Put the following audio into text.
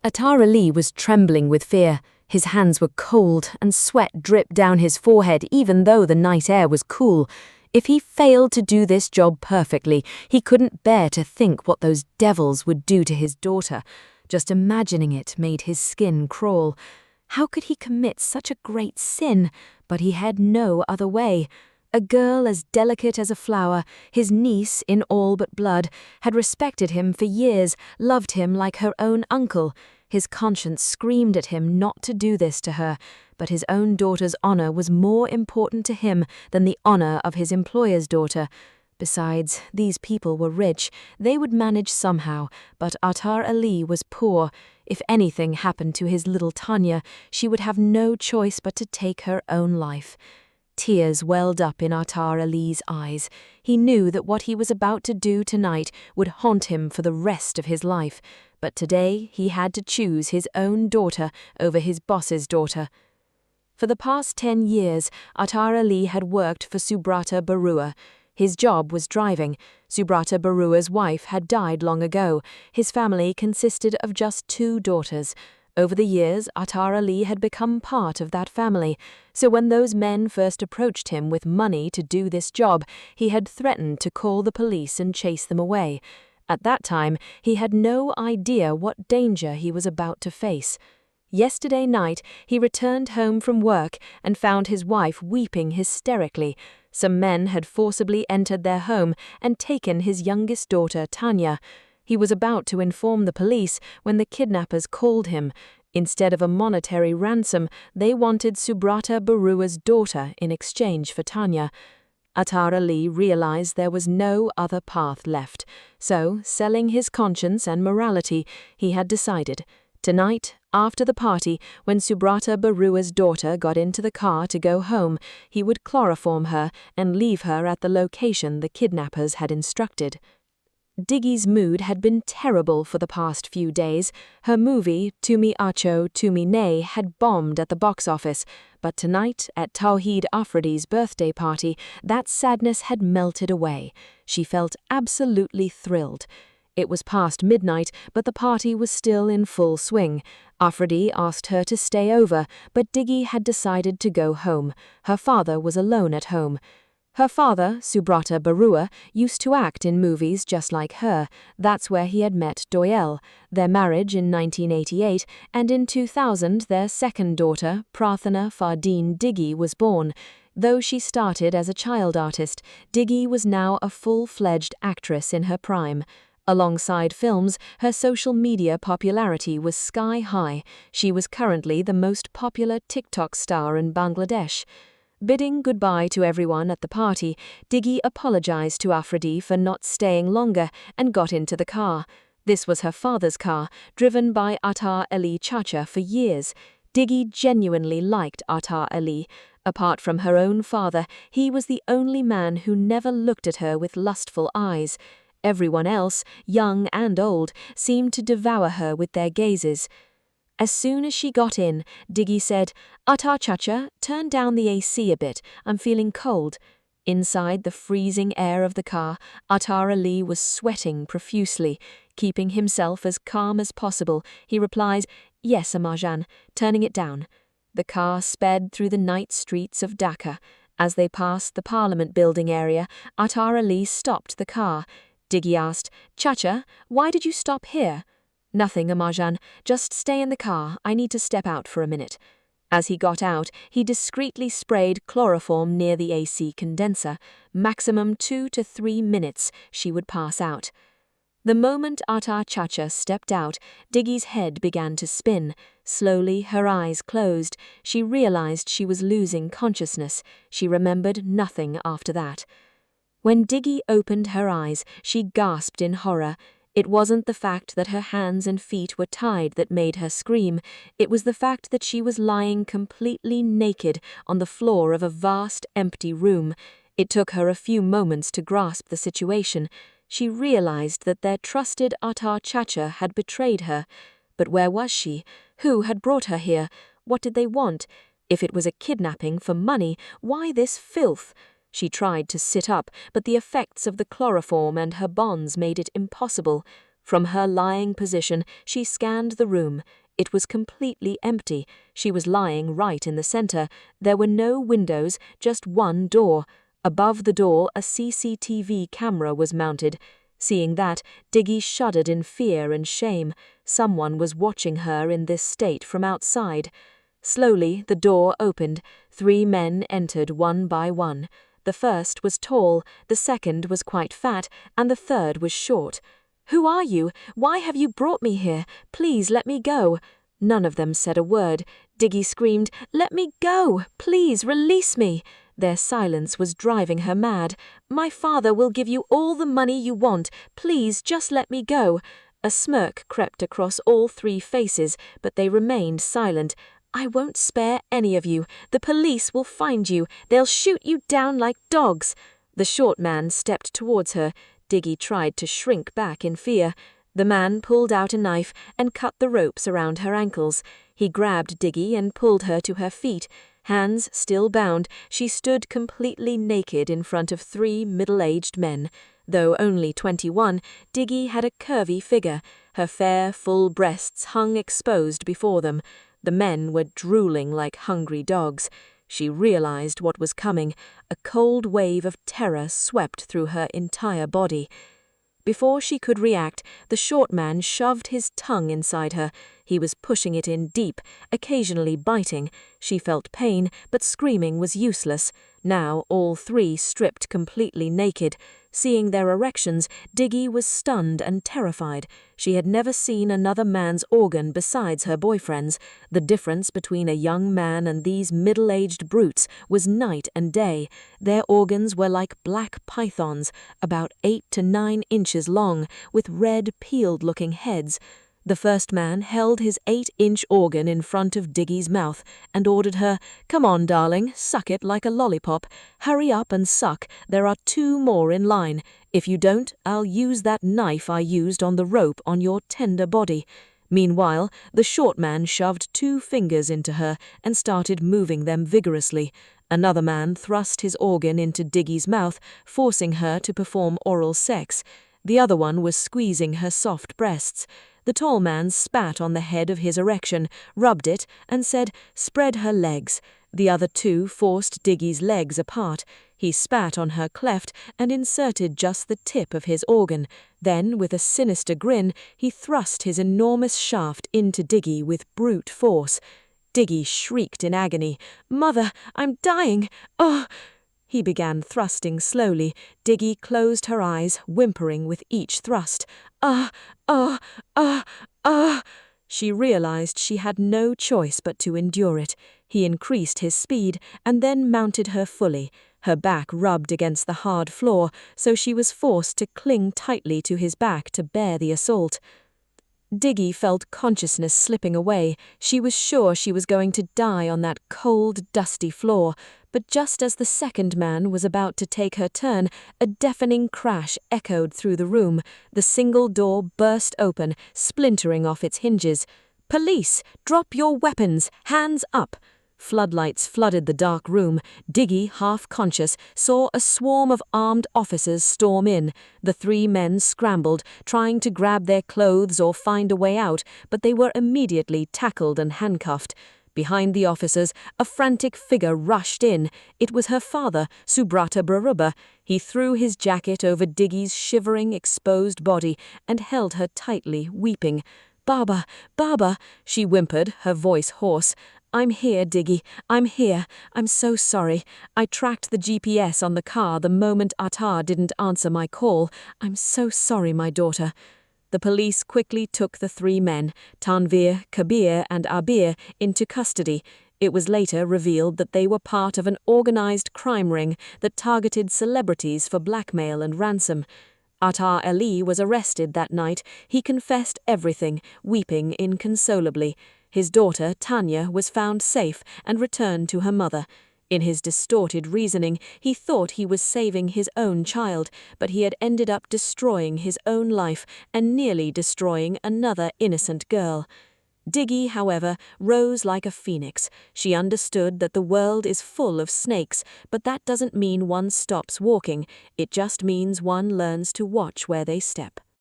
Atar Ali was trembling with fear. His hands were cold and sweat dripped down his forehead even though the night air was cool. If he failed to do this job perfectly, he couldn't bear to think what those devils would do to his daughter. Just imagining it made his skin crawl. How could he commit such a great sin? But he had no other way. A girl as delicate as a flower, his niece in all but blood, had respected him for years, loved him like her own uncle. His conscience screamed at him not to do this to her, but his own daughter's honor was more important to him than the honor of his employer's daughter. Besides, these people were rich, they would manage somehow, but Atar Ali was poor. If anything happened to his little Tanya, she would have no choice but to take her own life. Tears welled up in Atar Ali's eyes. He knew that what he was about to do tonight would haunt him for the rest of his life, but today he had to choose his own daughter over his boss's daughter. For the past 10 years, Atar Ali had worked for Subrata Barua. His job was driving. Subrata Barua's wife had died long ago. His family consisted of just 2 daughters. Over the years, Atar Ali had become part of that family, so when those men first approached him with money to do this job, he had threatened to call the police and chase them away. At that time, he had no idea what danger he was about to face. Yesterday night, he returned home from work and found his wife weeping hysterically. Some men had forcibly entered their home and taken his youngest daughter, Tanya. He was about to inform the police when the kidnappers called him. Instead of a monetary ransom, they wanted Subrata Barua's daughter in exchange for Tanya. Atar Ali realized there was no other path left, so, selling his conscience and morality, he had decided. Tonight, after the party, when Subrata Barua's daughter got into the car to go home, he would chloroform her and leave her at the location the kidnappers had instructed. Diggy's mood had been terrible for the past few days. Her movie, Tumi Acho, Tumi Nay, had bombed at the box office, but tonight, at Tawheed Afridi's birthday party, that sadness had melted away. She felt absolutely thrilled. It was past midnight, but the party was still in full swing. Afridi asked her to stay over, but Diggy had decided to go home. Her father was alone at home. Her father, Subrata Barua, used to act in movies just like her. That's where he had met Doyel, their marriage in 1988, and in 2000 their second daughter, Prathana Fardeen Diggy, was born. Though she started as a child artist, Diggy was now a full-fledged actress in her prime. Alongside films, her social media popularity was sky-high. She was currently the most popular TikTok star in Bangladesh. Bidding goodbye to everyone at the party, Diggy apologized to Afridi for not staying longer and got into the car. This was her father's car, driven by Atar Ali Chacha for years. Diggy genuinely liked Atar Ali. Apart from her own father, he was the only man who never looked at her with lustful eyes. Everyone else, young and old, seemed to devour her with their gazes. As soon as she got in, Diggy said, "Atar Chacha, turn down the AC a bit, I'm feeling cold." Inside the freezing air of the car, Atar Ali was sweating profusely. Keeping himself as calm as possible, he replies, "Yes, Amajan, turning it down." The car sped through the night streets of Dhaka. As they passed the Parliament building area, Atar Ali stopped the car. Diggy asked, "Chacha, why did you stop here?" "Nothing, Amajan. Just stay in the car. I need to step out for a minute." As he got out, he discreetly sprayed chloroform near the AC condenser. Maximum 2 to 3 minutes, she would pass out. The moment Atar Chacha stepped out, Diggy's head began to spin. Slowly, her eyes closed. She realized she was losing consciousness. She remembered nothing after that. When Diggy opened her eyes, she gasped in horror. It wasn't the fact that her hands and feet were tied that made her scream. It was the fact that she was lying completely naked on the floor of a vast, empty room. It took her a few moments to grasp the situation. She realized that their trusted Atar Chacha had betrayed her. But where was she? Who had brought her here? What did they want? If it was a kidnapping for money, why this filth? She tried to sit up, but the effects of the chloroform and her bonds made it impossible. From her lying position, she scanned the room. It was completely empty. She was lying right in the center. There were no windows, just one door. Above the door, a CCTV camera was mounted. Seeing that, Diggy shuddered in fear and shame. Someone was watching her in this state from outside. Slowly, the door opened. 3 men entered one by one. The first was tall, the second was quite fat, and the third was short. "Who are you? Why have you brought me here? Please let me go." None of them said a word. Diggy screamed, "Let me go! Please release me!" Their silence was driving her mad. "My father will give you all the money you want. Please just let me go." A smirk crept across all 3 faces, but they remained silent. "I won't spare any of you. The police will find you. They'll shoot you down like dogs." The short man stepped towards her. Diggy tried to shrink back in fear. The man pulled out a knife and cut the ropes around her ankles. He grabbed Diggy and pulled her to her feet. Hands still bound, she stood completely naked in front of 3 middle-aged men. Though only 21, Diggy had a curvy figure. Her fair, full breasts hung exposed before them. The men were drooling like hungry dogs. She realized what was coming. A cold wave of terror swept through her entire body. Before she could react, the short man shoved his tongue inside her. He was pushing it in deep, occasionally biting. She felt pain, but screaming was useless. Now all 3 stripped completely naked. Seeing their erections, Diggy was stunned and terrified. She had never seen another man's organ besides her boyfriend's. The difference between a young man and these middle-aged brutes was night and day. Their organs were like black pythons, about 8 to 9 inches long, with red, peeled-looking heads. The first man held his 8-inch organ in front of Diggy's mouth and ordered her, "Come on, darling, suck it like a lollipop. Hurry up and suck. There are 2 more in line. If you don't, I'll use that knife I used on the rope on your tender body." Meanwhile, the short man shoved 2 fingers into her and started moving them vigorously. Another man thrust his organ into Diggy's mouth, forcing her to perform oral sex. The other one was squeezing her soft breasts. The tall man spat on the head of his erection, rubbed it, and said, "Spread her legs." The other 2 forced Diggy's legs apart. He spat on her cleft and inserted just the tip of his organ. Then, with a sinister grin, he thrust his enormous shaft into Diggy with brute force. Diggy shrieked in agony. "Mother, I'm dying! Oh!" He began thrusting slowly. Diggy closed her eyes, whimpering with each thrust. "Ah, ah, ah, ah!" She realized she had no choice but to endure it. He increased his speed and then mounted her fully. Her back rubbed against the hard floor, so she was forced to cling tightly to his back to bear the assault. Diggy felt consciousness slipping away. She was sure she was going to die on that cold, dusty floor. But just as the second man was about to take her turn, a deafening crash echoed through the room. The single door burst open, splintering off its hinges. "Police! Drop your weapons! Hands up!" Floodlights flooded the dark room. Diggy, half-conscious, saw a swarm of armed officers storm in. The 3 men scrambled, trying to grab their clothes or find a way out, but they were immediately tackled and handcuffed. Behind the officers, a frantic figure rushed in. It was her father, Subrata Baruba. He threw his jacket over Diggy's shivering, exposed body and held her tightly, weeping. "Baba, Baba," she whimpered, her voice hoarse. "I'm here, Diggy. I'm here. I'm so sorry. I tracked the GPS on the car the moment Attar didn't answer my call. I'm so sorry, my daughter." The police quickly took the 3 men, Tanvir, Kabir, and Abir, into custody. It was later revealed that they were part of an organized crime ring that targeted celebrities for blackmail and ransom. Attar Ali was arrested that night. He confessed everything, weeping inconsolably. His daughter, Tanya, was found safe and returned to her mother. In his distorted reasoning, he thought he was saving his own child, but he had ended up destroying his own life and nearly destroying another innocent girl. Diggy, however, rose like a phoenix. She understood that the world is full of snakes, but that doesn't mean one stops walking. It just means one learns to watch where they step.